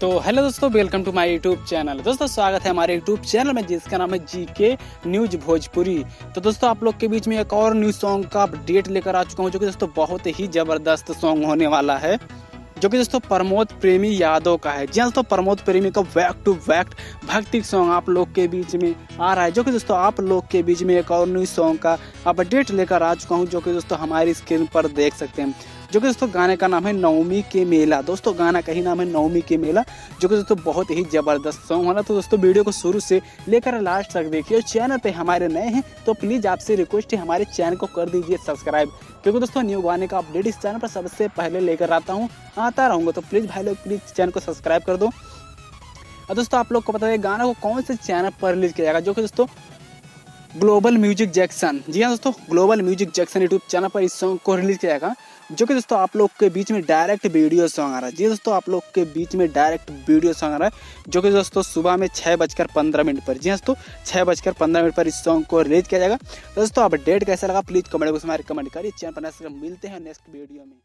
तो हेलो दोस्तों, welcome to my YouTube channel. दोस्तों स्वागत है हमारे यूट्यूब चैनल में जिसका नाम है जीके न्यूज भोजपुरी। तो दोस्तों आप लोग के बीच में एक और न्यूज सॉन्ग का अपडेट लेकर आ चुका हूँ, जो कि दोस्तों बहुत ही जबरदस्त सॉन्ग होने वाला है, जो कि दोस्तों प्रमोद प्रेमी यादव का है। जी हाँ दोस्तों, प्रमोद प्रेमी का बैक टू बैक भक्ति सॉन्ग आप लोग के बीच में आ रहा है, जो कि दोस्तों आप लोग के बीच में एक और न्यूज सॉन्ग का अपडेट लेकर आ चुका हूँ, जो कि दोस्तों हमारी स्क्रीन पर देख सकते हैं। जो कि दोस्तों गाने का नाम है नवमी के मेला। दोस्तों गाना का ही नाम है नवमी के मेला, जो कि दोस्तों बहुत ही जबरदस्त सॉन्ग वाला। तो दोस्तों वीडियो को शुरू से लेकर लास्ट तक देखिए। और चैनल पे हमारे नए हैं तो प्लीज़ आपसे रिक्वेस्ट है, हमारे चैनल को कर दीजिए सब्सक्राइब, क्योंकि दोस्तों न्यू गाने का अपडेट इस चैनल पर सबसे पहले लेकर आता रहूँगा। तो प्लीज़ भाई लोग प्लीज़ चैनल को सब्सक्राइब कर दो। और दोस्तों आप लोग को पता है गाना को कौन से चैनल पर रिलीज किया जाएगा, जो कि दोस्तों ग्लोबल म्यूजिक जैक्सन। जी हाँ दोस्तों, global music Jackson YouTube channel पर इस सॉन्ग को रिलीज किया जाएगा, जो कि दोस्तों आप लोग के बीच में डायरेक्ट वीडियो सॉन्ग आ रहा है। जी दोस्तों, आप लोग के बीच में डायरेक्ट वीडियो सॉन्ग आ रहा है, जो कि दोस्तों सुबह में 6:15 पर। जी हाँ दोस्तों, 6:15 पर इस सॉन्ग को रिलीज किया जाएगा। दोस्तों अपडेट कैसा लगा प्लीज कमेंट बॉक्स में कमेंट करिए। चैनल पर मिलते हैं नेक्स्ट वीडियो में।